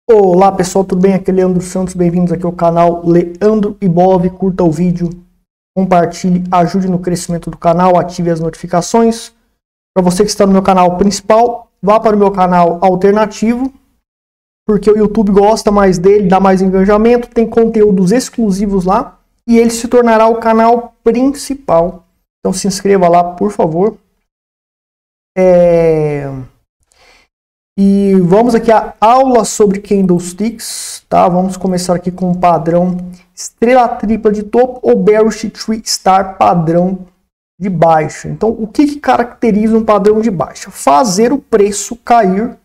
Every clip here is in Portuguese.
Olá pessoal, tudo bem? Aqui é Leandro Santos, bem-vindos aqui ao canal Leandro Ibov. Curta o vídeo, compartilhe, ajude no crescimento do canal, ative as notificações. Para você que está no meu canal principal, vá para o meu canal alternativo, porque o YouTube gosta mais dele, dá mais engajamento, tem conteúdos exclusivos lá e ele se tornará o canal principal. Então se inscreva lá, por favor. E vamos aqui a aula sobre candlesticks, tá? Vamos começar aqui com o padrão estrela tripla de topo ou bearish tree star padrão de baixa. Então, o que caracteriza um padrão de baixa? Fazer o preço cair,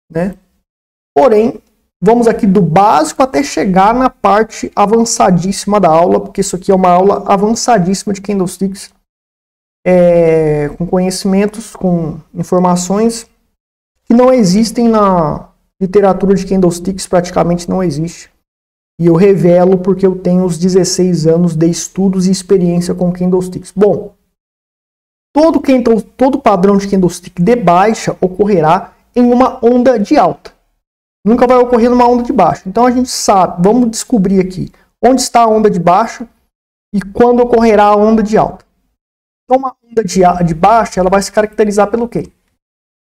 né? Porém, vamos aqui do básico até chegar na parte avançadíssima da aula, porque isso aqui é uma aula avançadíssima de candlesticks, com conhecimentos, com informações que não existem na literatura de candlesticks, praticamente não existe. E eu revelo porque eu tenho os 16 anos de estudos e experiência com candlesticks. Bom, todo padrão de candlestick de baixa ocorrerá em uma onda de alta. Nunca vai ocorrer numa onda de baixa. Então a gente sabe, vamos descobrir aqui onde está a onda de baixa e quando ocorrerá a onda de alta. Então uma onda de baixa, ela vai se caracterizar pelo quê?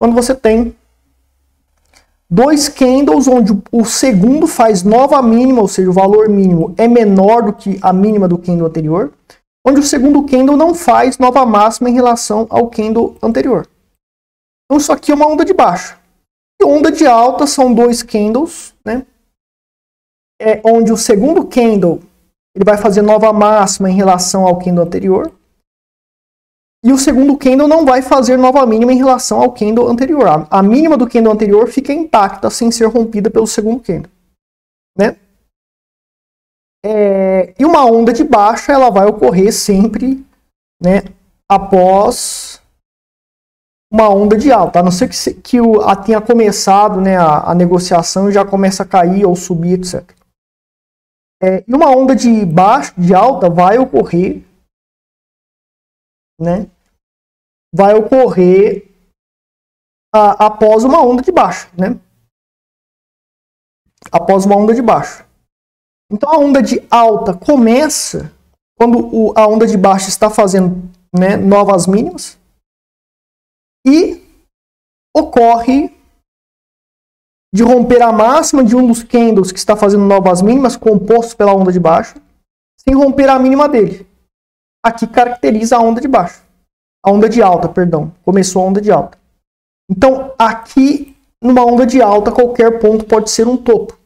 Quando você tem dois candles onde o segundo faz nova mínima, ou seja, o valor mínimo é menor do que a mínima do candle anterior, onde o segundo candle não faz nova máxima em relação ao candle anterior. Então isso aqui é uma onda de baixa. E onda de alta são dois candles, né? Onde o segundo candle ele vai fazer nova máxima em relação ao candle anterior. E o segundo candle não vai fazer nova mínima em relação ao candle anterior. A mínima do candle anterior fica intacta sem ser rompida pelo segundo candle, né? E uma onda de baixa ela vai ocorrer sempre, né, após uma onda de alta. A não ser que tenha começado, né, a negociação e já começa a cair ou subir, etc. E uma onda de baixa, de alta, vai ocorrer, né? Vai ocorrer após uma onda de baixa, né? Após uma onda de baixa. Então a onda de alta começa quando a onda de baixa está fazendo, né, novas mínimas e ocorre de romper a máxima de um dos candles que está fazendo novas mínimas compostos pela onda de baixa sem romper a mínima dele. Aqui caracteriza a onda de baixa. A onda de alta, perdão. Começou a onda de alta. Então, aqui, numa onda de alta, qualquer ponto pode ser um topo,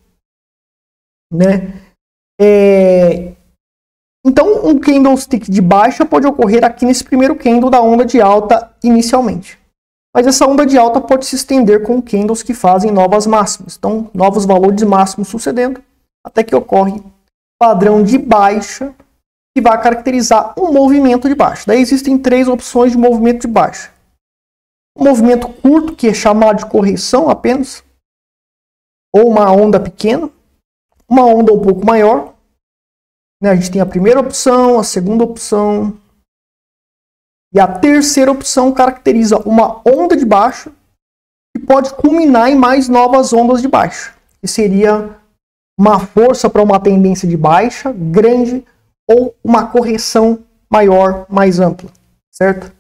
né? Então, um candlestick de baixa pode ocorrer aqui nesse primeiro candle da onda de alta inicialmente. Mas essa onda de alta pode se estender com candles que fazem novas máximas. Então, novos valores máximos sucedendo, até que ocorre padrão de baixa, que vai caracterizar um movimento de baixa. Daí existem três opções de movimento de baixa. Um movimento curto, que é chamado de correção apenas, ou uma onda pequena, uma onda um pouco maior, né? A gente tem a primeira opção, a segunda opção, e a terceira opção caracteriza uma onda de baixa, que pode culminar em mais novas ondas de baixa, que seria uma força para uma tendência de baixa grande, ou uma correção maior, mais ampla, certo?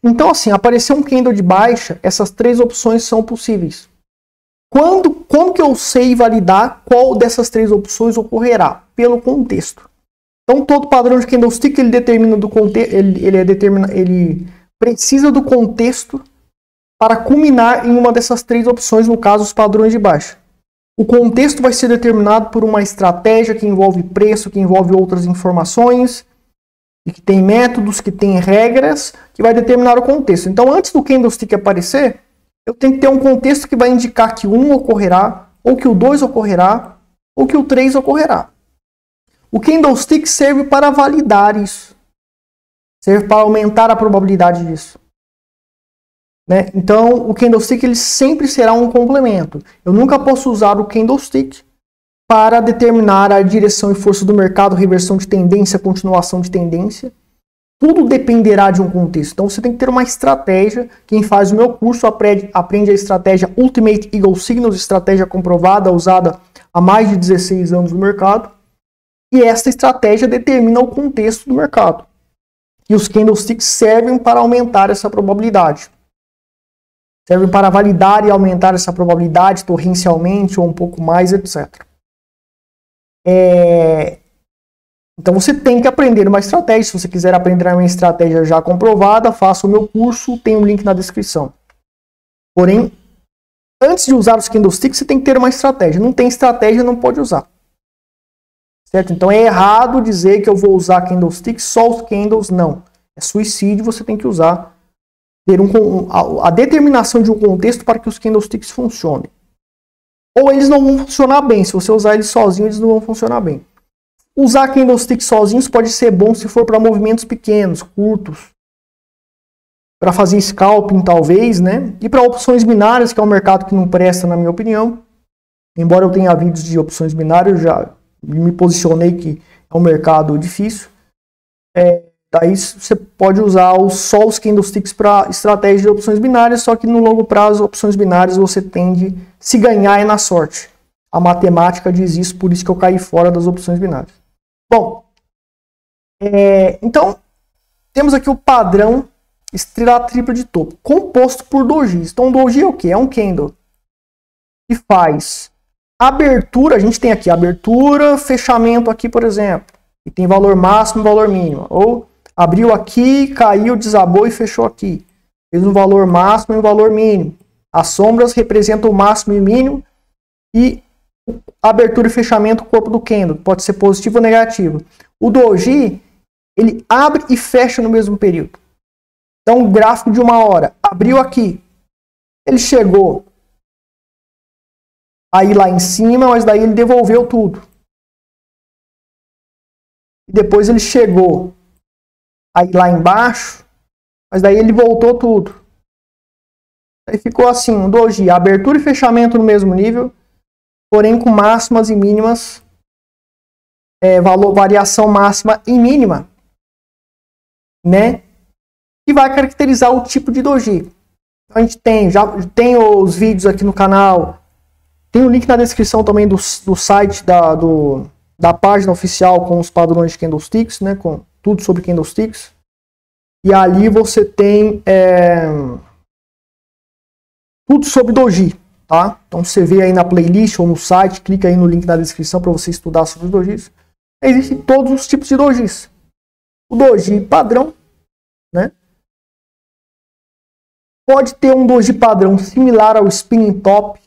Então, assim, apareceu um candle de baixa, essas três opções são possíveis. Como que eu sei validar qual dessas três opções ocorrerá? Pelo contexto. Então, todo padrão de candlestick ele determina do contexto, ele precisa do contexto para culminar em uma dessas três opções, no caso, os padrões de baixa. O contexto vai ser determinado por uma estratégia que envolve preço, que envolve outras informações, e que tem métodos, que tem regras, que vai determinar o contexto. Então, antes do candlestick aparecer, eu tenho que ter um contexto que vai indicar que o 1 ocorrerá, ou que o 2 ocorrerá, ou que o 3 ocorrerá. O candlestick serve para validar isso. Serve para aumentar a probabilidade disso. Né? Então, o candlestick ele sempre será um complemento. Eu nunca posso usar o candlestick para determinar a direção e força do mercado, reversão de tendência, continuação de tendência. tudo dependerá de um contexto. Então você tem que ter uma estratégia. Quem faz o meu curso aprende a estratégia Ultimate Eagle Signals, estratégia comprovada, usada há mais de 16 anos no mercado. E esta estratégia determina o contexto do mercado. E os candlesticks servem para aumentar essa probabilidade. Servem para validar e aumentar essa probabilidade torrencialmente ou um pouco mais, etc. Então você tem que aprender uma estratégia. Se você quiser aprender uma estratégia já comprovada, faça o meu curso, tem um link na descrição. Porém, antes de usar os candlesticks, você tem que ter uma estratégia. Não tem estratégia, não pode usar. Certo? Então é errado dizer que eu vou usar candlesticks, só os candles, não. É suicídio, você tem que usar, ter a determinação de um contexto para que os candlesticks funcionem. Ou eles não vão funcionar bem, se você usar eles sozinhos, eles não vão funcionar bem. Usar candlesticks sozinhos pode ser bom se for para movimentos pequenos, curtos, para fazer scalping talvez, né? E para opções binárias, que é um mercado que não presta, na minha opinião. Embora eu tenha vídeos de opções binárias, eu já me posicionei que é um mercado difícil. Daí você pode usar só os candlesticks para estratégia de opções binárias, só que no longo prazo, opções binárias você tende, se ganhar é na sorte. A matemática diz isso, por isso que eu caí fora das opções binárias. Bom, então temos aqui o padrão estrela tripla de topo, composto por dojis. Então, doji é o que? É um candle que faz abertura. A gente tem aqui abertura, fechamento aqui, por exemplo, e tem valor máximo e valor mínimo. Ou abriu aqui, caiu, desabou e fechou aqui. Fez um valor máximo e um valor mínimo. As sombras representam o máximo e o mínimo. E abertura e fechamento, corpo do candle. Pode ser positivo ou negativo. O doji, ele abre e fecha no mesmo período. Então, o gráfico de uma hora. Abriu aqui. Ele chegou aí lá em cima, mas daí ele devolveu tudo. E depois ele chegou aí lá embaixo, mas daí ele voltou tudo. Aí ficou assim, um doji, abertura e fechamento no mesmo nível, porém com máximas e mínimas, variação máxima e mínima, né? Que vai caracterizar o tipo de doji. A gente já tem os vídeos aqui no canal, tem o link na descrição também do site da página oficial com os padrões de candlesticks, né? Com tudo sobre candlesticks. E ali você tem tudo sobre doji, tá? Então você vê aí na playlist ou no site, clica aí no link na descrição para você estudar sobre os dojis. Existem todos os tipos de dojis. O doji padrão, né? Pode ter um doji padrão similar ao spinning top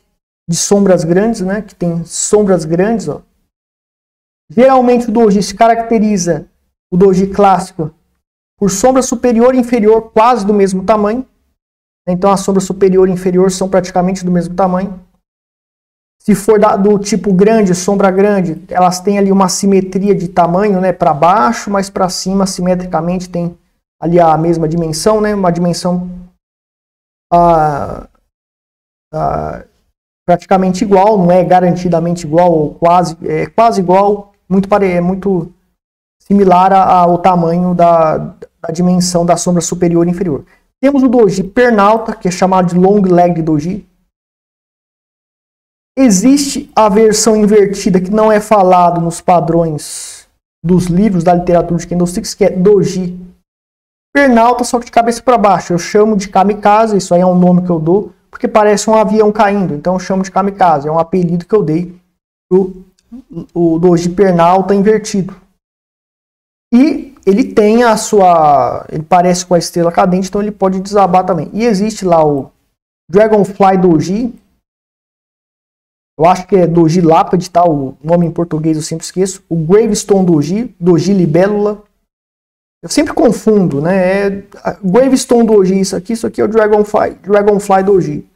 de sombras grandes, né? Que tem sombras grandes, ó. Geralmente o doji se caracteriza, o doji clássico, por sombra superior e inferior quase do mesmo tamanho. Então a sombra superior e inferior são praticamente do mesmo tamanho. Se for do tipo grande, sombra grande, elas têm ali uma simetria de tamanho, né, para baixo, mas para cima simetricamente tem ali a mesma dimensão, né, uma dimensão praticamente igual, não é garantidamente igual, ou quase igual, muito similar ao tamanho da dimensão da sombra superior e inferior. Temos o doji pernalta, que é chamado de long leg doji. Existe a versão invertida, que não é falado nos padrões dos livros da literatura de candlesticks, que é doji pernalta, só que de cabeça para baixo. Eu chamo de kamikaze, isso aí é um nome que eu dou, porque parece um avião caindo, então eu chamo de kamikaze, é um apelido que eu dei o doji pernalta invertido. E ele tem ele parece com a estrela cadente, então ele pode desabar também. E existe lá o Dragonfly Doji, eu acho que é Doji Lápide, tá? O nome em português eu sempre esqueço. O Gravestone Doji, Doji Libélula. Eu sempre confundo, né? Gravestone Doji, isso aqui é o Dragonfly Doji.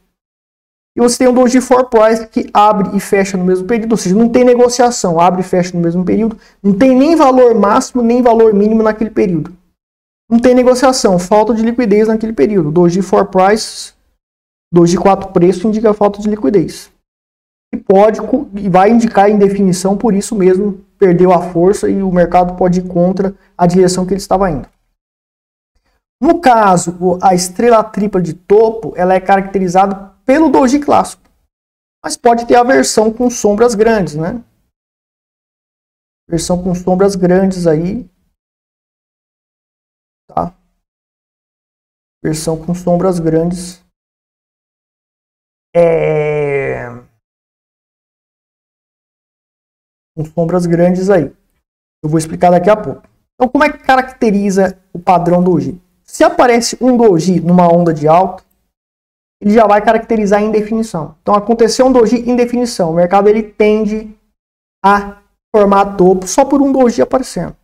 E você tem o Doji for Price, que abre e fecha no mesmo período, ou seja, não tem negociação, abre e fecha no mesmo período, não tem nem valor máximo, nem valor mínimo naquele período. Não tem negociação, falta de liquidez naquele período. Doji for Price, Doji 4 preço indica falta de liquidez. E vai indicar indefinição, por isso mesmo perdeu a força e o mercado pode ir contra a direção que ele estava indo. No caso, a estrela tripla de topo, ela é caracterizada pelo doji clássico. Mas pode ter a versão com sombras grandes, né? Versão com sombras grandes aí. Tá? Versão com sombras grandes. Com sombras grandes aí. Eu vou explicar daqui a pouco. Então, como é que caracteriza o padrão doji? Se aparece um doji numa onda de alta, ele já vai caracterizar a indefinição. Então, aconteceu um doji em definição. O mercado ele tende a formar topo só por um doji aparecendo.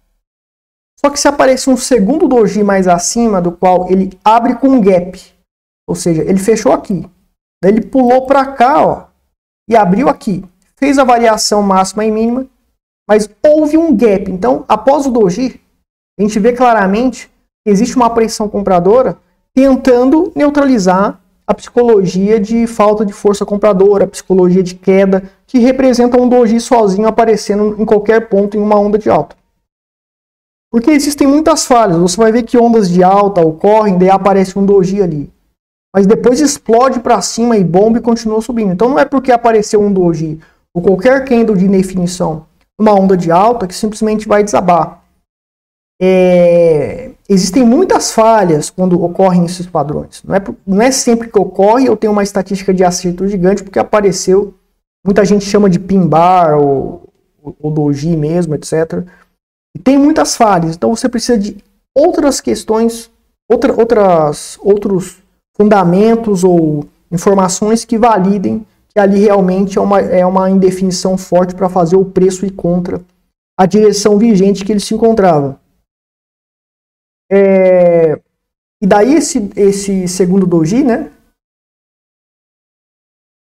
Só que se aparecer um segundo doji mais acima, do qual ele abre com um gap, ou seja, ele fechou aqui, daí ele pulou para cá, ó, e abriu aqui, fez a variação máxima e mínima, mas houve um gap. Então, após o doji, a gente vê claramente que existe uma pressão compradora tentando neutralizar a psicologia de falta de força compradora, a psicologia de queda, que representa um doji sozinho aparecendo em qualquer ponto em uma onda de alta. Porque existem muitas falhas. Você vai ver que ondas de alta ocorrem, daí aparece um doji ali. Mas depois explode para cima e bomba e continua subindo. Então não é porque apareceu um doji ou qualquer candle de indefinição numa onda de alta que simplesmente vai desabar. Existem muitas falhas quando ocorrem esses padrões. Não é sempre que ocorre. Eu tenho uma estatística de acerto gigante porque apareceu. Muita gente chama de pin bar ou doji mesmo, etc. E tem muitas falhas, então você precisa de outras questões, outros fundamentos ou informações que validem que ali realmente é uma indefinição forte para fazer o preço ir contra a direção vigente que ele se encontrava. E daí esse segundo doji, né?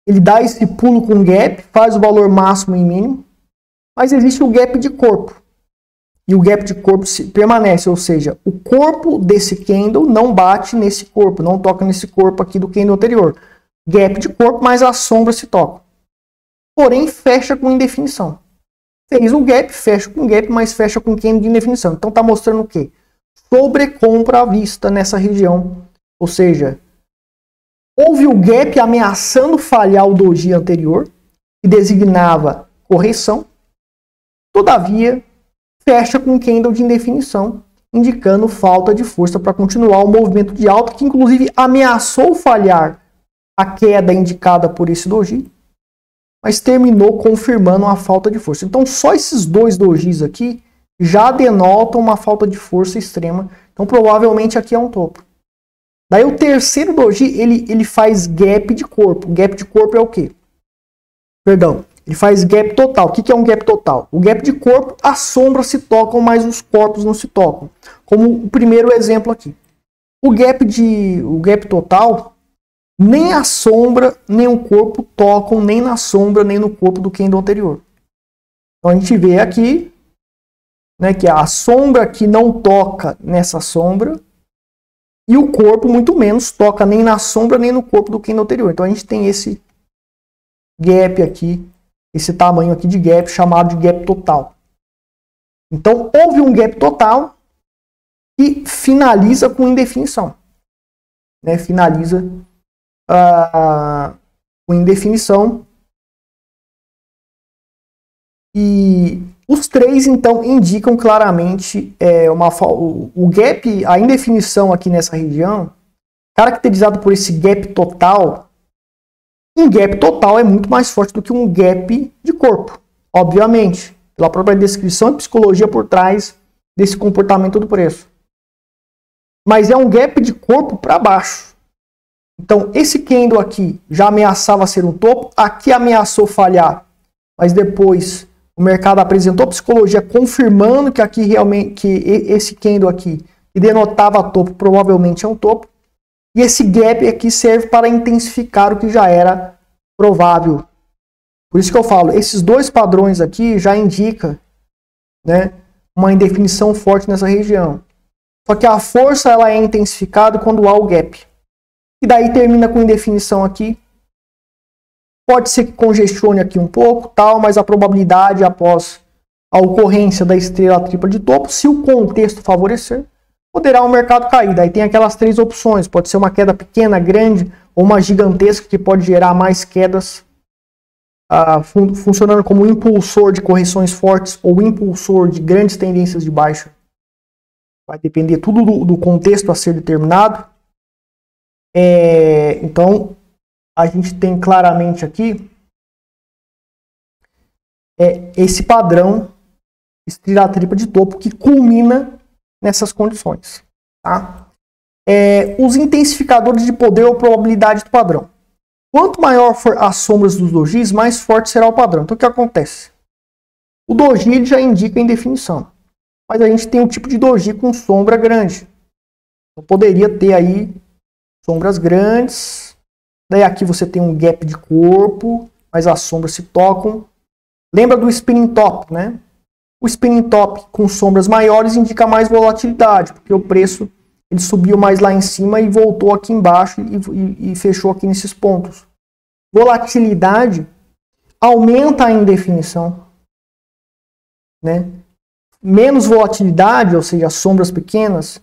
Ele dá esse pulo com gap, faz o valor máximo e mínimo, mas existe o gap de corpo. E o gap de corpo permanece, ou seja, o corpo desse candle não bate nesse corpo, não toca nesse corpo aqui do candle anterior. Gap de corpo, mas as sombras se tocam. Porém, fecha com indefinição. Fez um gap, fecha com gap, mas fecha com candle de indefinição. Então está mostrando o quê? Sobrecompra à vista nessa região. Ou seja, houve o gap ameaçando falhar o doji anterior, que designava correção. Todavia, fecha com candle de indefinição, indicando falta de força para continuar o movimento de alta, que inclusive ameaçou falhar a queda indicada por esse doji, mas terminou confirmando a falta de força. Então só esses dois dojis aqui já denotam uma falta de força extrema. Então provavelmente aqui é um topo. Daí o terceiro doji, ele faz gap de corpo. Gap de corpo é o quê? Perdão. Ele faz gap total. O que é um gap total? O gap de corpo, as sombras se tocam, mas os corpos não se tocam. Como o primeiro exemplo aqui. O gap total, nem a sombra, nem o corpo tocam, nem na sombra, nem no corpo do candle anterior. Então a gente vê aqui, né, que a sombra aqui não toca nessa sombra, e o corpo muito menos toca nem na sombra, nem no corpo do candle anterior. Então a gente tem esse gap aqui, esse tamanho aqui de gap, chamado de gap total. Então, houve um gap total que finaliza com indefinição. Né? Finaliza com indefinição. E os três, então, indicam claramente o gap, a indefinição aqui nessa região, caracterizado por esse gap total. Um gap total é muito mais forte do que um gap de corpo, obviamente, pela própria descrição e psicologia por trás desse comportamento do preço. Mas é um gap de corpo para baixo. Então, esse candle aqui já ameaçava ser um topo, aqui ameaçou falhar, mas depois o mercado apresentou psicologia confirmando que aqui realmente, que esse candle aqui, que denotava topo, provavelmente é um topo. E esse gap aqui serve para intensificar o que já era provável. Por isso que eu falo, esses dois padrões aqui já indicam, né, uma indefinição forte nessa região. Só que a força ela é intensificada quando há o gap. E daí termina com indefinição aqui. Pode ser que congestione aqui um pouco, tal, mas a probabilidade após a ocorrência da estrela tripla de topo, se o contexto favorecer, poderá o mercado cair. Daí tem aquelas três opções, pode ser uma queda pequena, grande, ou uma gigantesca que pode gerar mais quedas, funcionando como impulsor de correções fortes ou impulsor de grandes tendências de baixa. Vai depender tudo do contexto a ser determinado. Então, a gente tem claramente aqui esse padrão estrela-tripla de topo que culmina nessas condições. Tá? Os intensificadores de poder ou probabilidade do padrão. Quanto maior for as sombras dos dojis, mais forte será o padrão. Então, o que acontece? O doji ele já indica a indefinição. Mas a gente tem um tipo de doji com sombra grande. Então, poderia ter aí sombras grandes. Daí aqui você tem um gap de corpo, mas as sombras se tocam. Lembra do spinning top, né? O spinning top com sombras maiores indica mais volatilidade, porque o preço ele subiu mais lá em cima e voltou aqui embaixo e fechou aqui nesses pontos. Volatilidade aumenta a indefinição, né? Menos volatilidade, ou seja, sombras pequenas,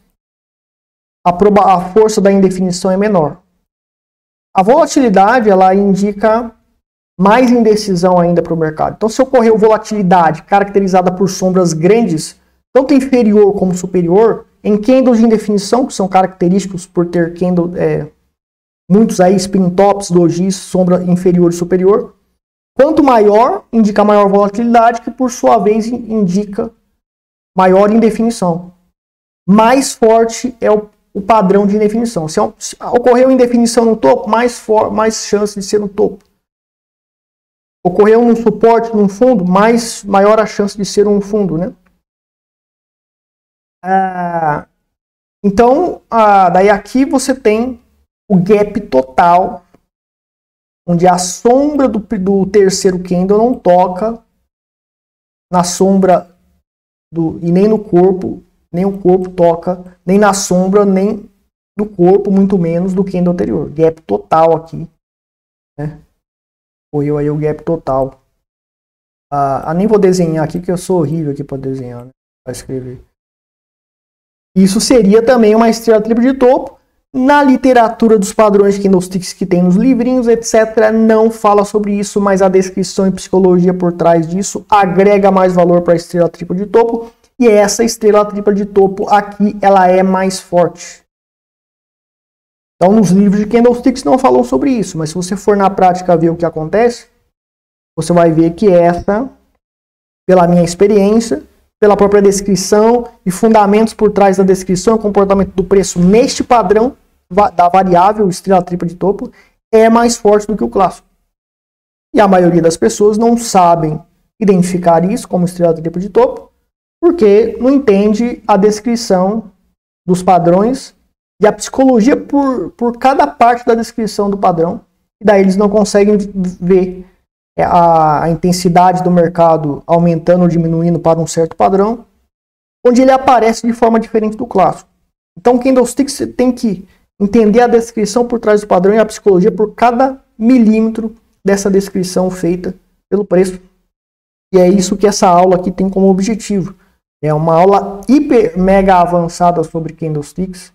a força da indefinição é menor. A volatilidade ela indica mais indecisão ainda para o mercado. Então, se ocorreu volatilidade caracterizada por sombras grandes, tanto inferior como superior, em candles de indefinição, que são característicos por ter candle, muitos aí spinning tops, dojis, sombra inferior e superior, quanto maior, indica maior volatilidade, que por sua vez indica maior indefinição. Mais forte é o padrão de indefinição. Se ocorreu indefinição no topo, mais chance de ser no topo. Ocorreu um suporte num fundo, maior a chance de ser um fundo, né? Então, daí aqui você tem o gap total, onde a sombra do terceiro candle não toca na sombra e nem no corpo, nem o corpo toca, nem na sombra, nem no corpo, muito menos do candle anterior. Gap total aqui, né? Ocorreu aí o gap total. Nem vou desenhar aqui, que eu sou horrível aqui para desenhar, né? Para escrever. Isso seria também uma estrela tripla de topo. Na literatura dos padrões de candlesticks que tem nos livrinhos, etc., não fala sobre isso, mas a descrição e psicologia por trás disso agrega mais valor para a estrela tripla de topo. E essa estrela tripla de topo aqui, ela é mais forte. Então, nos livros de candlesticks não falam sobre isso, mas se você for na prática ver o que acontece, você vai ver que essa, pela minha experiência, pela própria descrição e fundamentos por trás da descrição e comportamento do preço neste padrão da variável estrela tripla de topo, é mais forte do que o clássico. E a maioria das pessoas não sabem identificar isso como estrela tripla de topo, porque não entende a descrição dos padrões e a psicologia por cada parte da descrição do padrão. E daí eles não conseguem ver a intensidade do mercado aumentando ou diminuindo para um certo padrão, onde ele aparece de forma diferente do clássico. Então, candlestick você tem que entender a descrição por trás do padrão e a psicologia por cada milímetro dessa descrição feita pelo preço. E é isso que essa aula aqui tem como objetivo. É uma aula hiper mega avançada sobre candlesticks.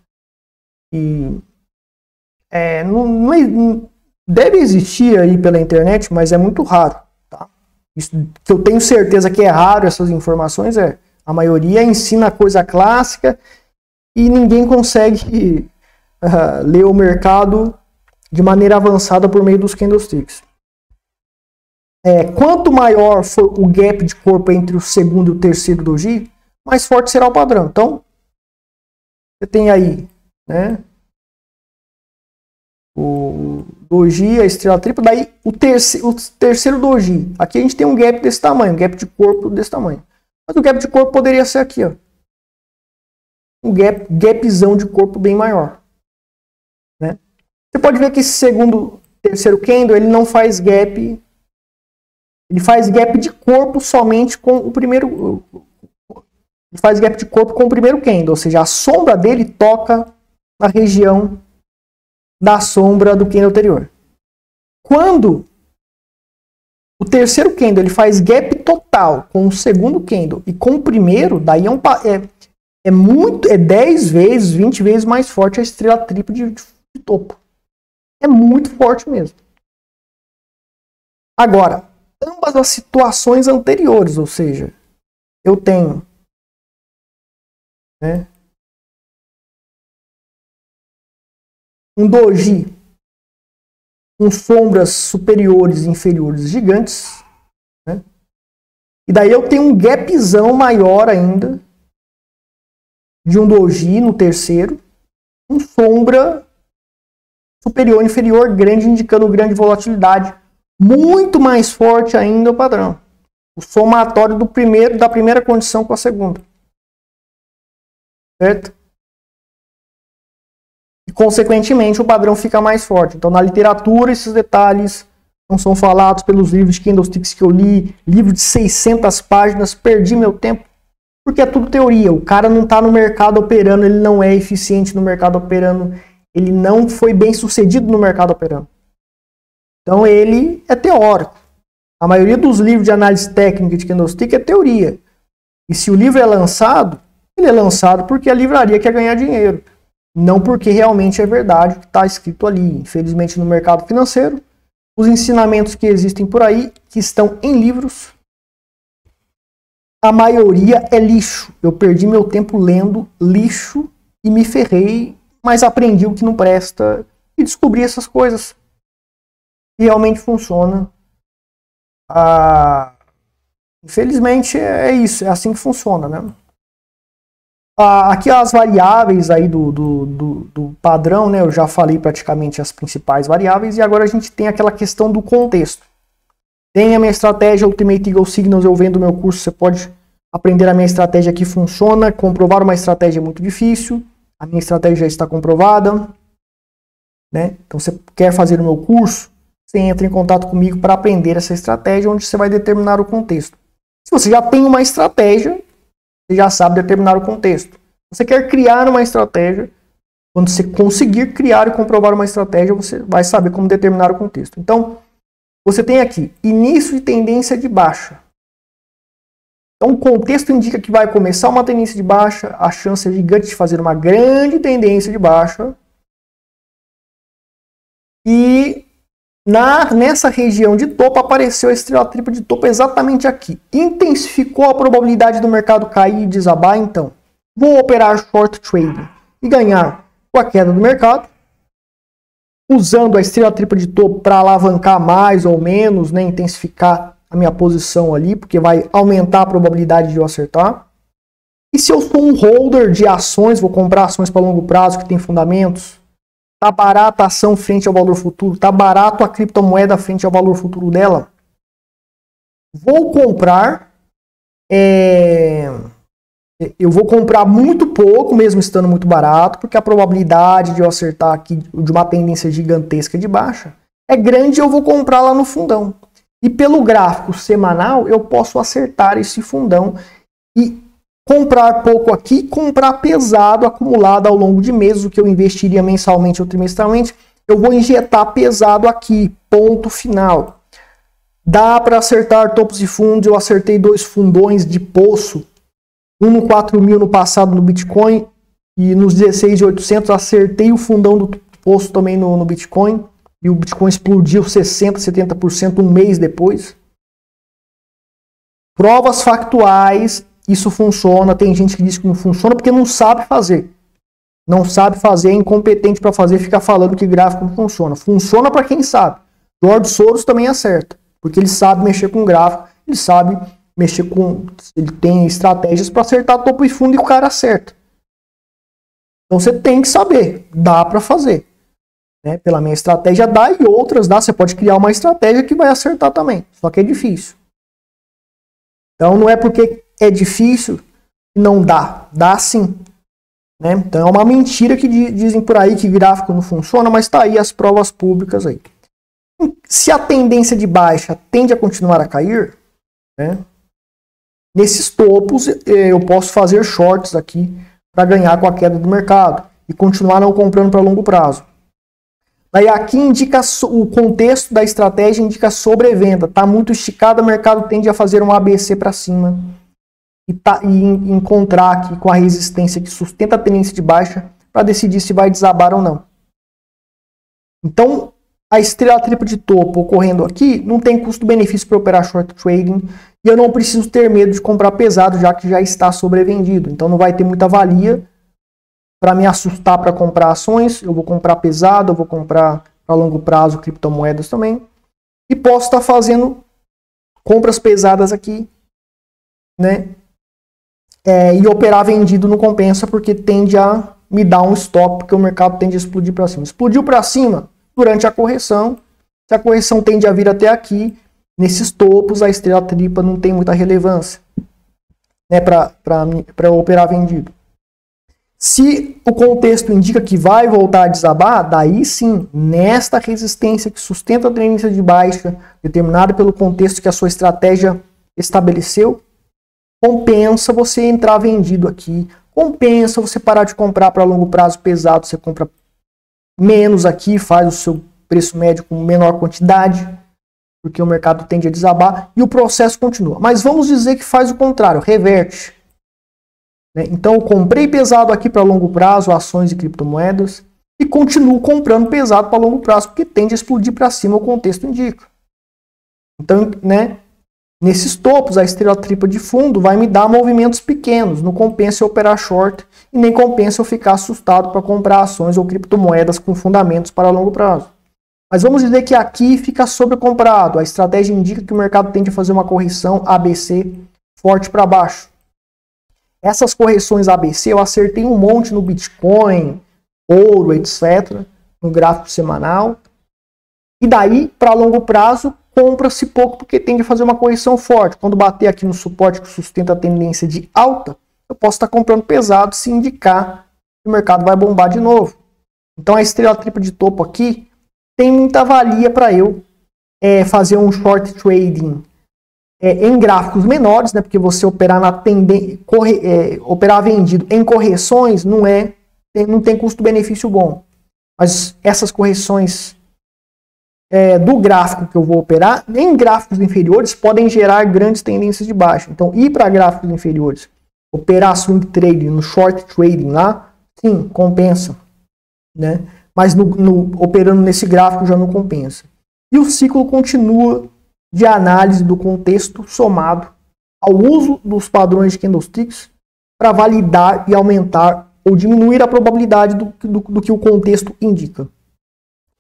E não deve existir aí pela internet, mas é muito raro. Tá? Isso que eu tenho certeza que é raro, essas informações, a maioria ensina coisa clássica e ninguém consegue ler o mercado de maneira avançada por meio dos candlesticks. Quanto maior for o gap de corpo entre o segundo e o terceiro doji, mais forte será o padrão. Então, você tem aí, né, o doji, a estrela tripla, daí o terceiro doji. Aqui a gente tem um gap desse tamanho, um gap de corpo desse tamanho. Mas o gap de corpo poderia ser aqui, ó. Um gapzão de corpo bem maior. Né? Você pode ver que esse terceiro candle, ele não faz gap. Ele faz gap de corpo somente com o primeiro. Ele faz gap de corpo com o primeiro candle, ou seja, a sombra dele toca na região da sombra do candle anterior. Quando o terceiro candle ele faz gap total com o segundo candle e com o primeiro, daí é 10 vezes, 20 vezes mais forte a estrela tripla de topo. É muito forte mesmo. Agora, ambas as situações anteriores, ou seja, eu tenho, né, um doji com sombras superiores e inferiores gigantes, né, e daí eu tenho um gapzão maior ainda de um doji no terceiro, com sombra superior e inferior grande, indicando grande volatilidade, muito mais forte ainda o padrão. O somatório da primeira condição com a segunda. Certo? E, consequentemente, o padrão fica mais forte. Então, na literatura, esses detalhes não são falados pelos livros de candlesticks que eu li, livro de 600 páginas, perdi meu tempo, porque é tudo teoria. O cara não está no mercado operando, ele não é eficiente no mercado operando, ele não foi bem sucedido no mercado operando. Então, ele é teórico. A maioria dos livros de análise técnica de candlestick é teoria. E se o livro é lançado, ele é lançado porque a livraria quer ganhar dinheiro. Não porque realmente é verdade o que está escrito ali. Infelizmente, no mercado financeiro, os ensinamentos que existem por aí, que estão em livros, a maioria é lixo. Eu perdi meu tempo lendo lixo e me ferrei, mas aprendi o que não presta e descobri essas coisas. E realmente funciona. Infelizmente é isso, é assim que funciona, né? Aqui as variáveis aí do padrão, né? Eu já falei praticamente as principais variáveis e agora a gente tem aquela questão do contexto. Tem a minha estratégia Ultimate Eagle Signals, eu vendo meu curso, você pode aprender a minha estratégia que funciona. Comprovar uma estratégia é muito difícil, a minha estratégia já está comprovada, né? Então você quer fazer o meu curso, você entra em contato comigo para aprender essa estratégia, onde você vai determinar o contexto. Se você já tem uma estratégia, você já sabe determinar o contexto. Você quer criar uma estratégia, quando você conseguir criar e comprovar uma estratégia, você vai saber como determinar o contexto. Então, você tem aqui início de tendência de baixa. Então, o contexto indica que vai começar uma tendência de baixa, a chance é gigante de fazer uma grande tendência de baixa. E nessa região de topo apareceu a estrela tripla de topo exatamente aqui. Intensificou a probabilidade do mercado cair e desabar, então vou operar short trading e ganhar com a queda do mercado, usando a estrela tripla de topo para alavancar mais ou menos, né, intensificar a minha posição ali, porque vai aumentar a probabilidade de eu acertar. E se eu sou um holder de ações, vou comprar ações para longo prazo que tem fundamentos, tá barato a ação frente ao valor futuro, tá barato a criptomoeda frente ao valor futuro dela, vou comprar, eu vou comprar muito pouco, mesmo estando muito barato, porque a probabilidade de eu acertar aqui de uma tendência gigantesca de baixa é grande, eu vou comprar lá no fundão. E pelo gráfico semanal, eu posso acertar esse fundão e comprar pouco aqui, comprar pesado, acumulado ao longo de meses, o que eu investiria mensalmente ou trimestralmente, eu vou injetar pesado aqui, ponto final. Dá para acertar topos e fundos, eu acertei 2 fundões de poço, um no 4.000 no passado no Bitcoin, e nos 16.800 acertei o fundão do poço também no Bitcoin, e o Bitcoin explodiu 60%, 70% um mês depois. Provas factuais. Isso funciona, tem gente que diz que não funciona porque não sabe fazer. Não sabe fazer, é incompetente para fazer, fica falando que gráfico não funciona. Funciona para quem sabe. George Soros também acerta, porque ele sabe mexer com gráfico, ele sabe mexer com... Ele tem estratégias para acertar topo e fundo e o cara acerta. Então você tem que saber, dá para fazer. Né? Pela minha estratégia dá e outras dá, você pode criar uma estratégia que vai acertar também, só que é difícil. Então não é porque é difícil e não dá. Dá sim. Né? Então é uma mentira que dizem por aí que gráfico não funciona, mas está aí as provas públicas aí. Se a tendência de baixa tende a continuar a cair, né, nesses topos eu posso fazer shorts aqui para ganhar com a queda do mercado e continuar não comprando para longo prazo. Daí aqui indica o contexto da estratégia, indica sobrevenda. Está muito esticado, o mercado tende a fazer um ABC para cima. e encontrar aqui com a resistência que sustenta a tendência de baixa para decidir se vai desabar ou não. Então, a estrela tripla de topo ocorrendo aqui não tem custo-benefício para operar short trading e eu não preciso ter medo de comprar pesado, já que já está sobrevendido. Então, não vai ter muita valia para me assustar para comprar ações. Eu vou comprar pesado, eu vou comprar a longo prazo criptomoedas também. E posso estar fazendo compras pesadas aqui, né? E operar vendido não compensa porque tende a me dar um stop, porque o mercado tende a explodir para cima. Explodiu para cima durante a correção. Se a correção tende a vir até aqui, nesses topos, a estrela tripla não tem muita relevância, né, para operar vendido. Se o contexto indica que vai voltar a desabar, daí sim, nesta resistência que sustenta a tendência de baixa, determinada pelo contexto que a sua estratégia estabeleceu, compensa você entrar vendido aqui, compensa você parar de comprar para longo prazo pesado, você compra menos aqui, faz o seu preço médio com menor quantidade, porque o mercado tende a desabar e o processo continua. Mas vamos dizer que faz o contrário, reverte. Então eu comprei pesado aqui para longo prazo, ações e criptomoedas, e continuo comprando pesado para longo prazo, porque tende a explodir para cima, o contexto indica. Então, né, nesses topos, a estrela tripla de fundo vai me dar movimentos pequenos, não compensa eu operar short e nem compensa eu ficar assustado para comprar ações ou criptomoedas com fundamentos para longo prazo. Mas vamos dizer que aqui fica sobrecomprado, a estratégia indica que o mercado tende a fazer uma correção ABC forte para baixo. Essas correções ABC eu acertei um monte no Bitcoin, ouro, etc., no gráfico semanal. E daí, para longo prazo, compra-se pouco porque tende a fazer uma correção forte. Quando bater aqui no suporte que sustenta a tendência de alta, eu posso estar comprando pesado se indicar que o mercado vai bombar de novo. Então a estrela tripla de topo aqui tem muita valia para eu fazer um short trading em gráficos menores, né? Porque você operar na tendência, operar vendido em correções não tem custo-benefício bom. Mas essas correções do gráfico que eu vou operar, em gráficos inferiores, podem gerar grandes tendências de baixa. Então, ir para gráficos inferiores, operar swing trading, no short trading lá, sim, compensa, né? Mas operando nesse gráfico já não compensa. E o ciclo continua de análise do contexto somado ao uso dos padrões de candlesticks para validar e aumentar ou diminuir a probabilidade do que o contexto indica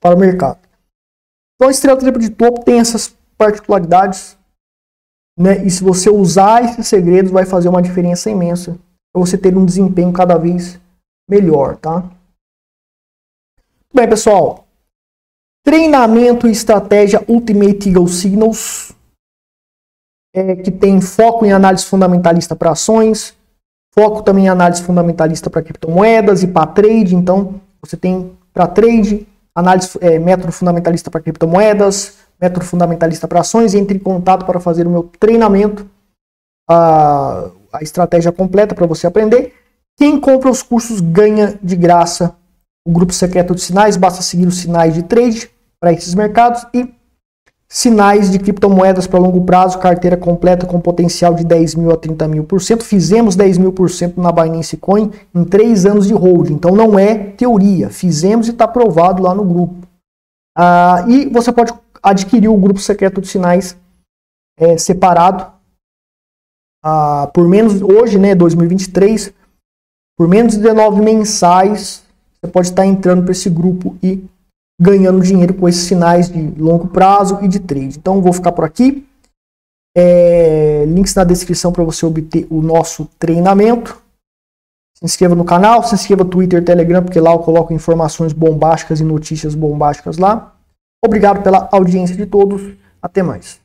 para o mercado. Então a estrela tripla de topo tem essas particularidades, né? E se você usar esses segredos vai fazer uma diferença imensa para você ter um desempenho cada vez melhor, tá? Bem, pessoal, treinamento e estratégia Ultimate Eagle Signals, que tem foco em análise fundamentalista para ações, foco também em análise fundamentalista para criptomoedas e para trade. Então, você tem para trade, análise, método fundamentalista para criptomoedas, método fundamentalista para ações. Entre em contato para fazer o meu treinamento, a estratégia completa para você aprender. Quem compra os cursos ganha de graça o grupo secreto de sinais, basta seguir os sinais de trade para esses mercados e sinais de criptomoedas para longo prazo, carteira completa com potencial de 10 mil a 30 mil%. Fizemos 10 mil% na Binance Coin em 3 anos de holding, então não é teoria, fizemos e está provado lá no grupo. E você pode adquirir o grupo secreto de sinais separado por menos, hoje, né, 2023, por menos de 19 mensais. Você pode estar entrando para esse grupo e ganhando dinheiro com esses sinais de longo prazo e de trade. Então, vou ficar por aqui. Links na descrição para você obter o nosso treinamento. Se inscreva no canal, se inscreva no Twitter, Telegram, porque lá eu coloco informações bombásticas e notícias bombásticas lá. Obrigado pela audiência de todos. Até mais.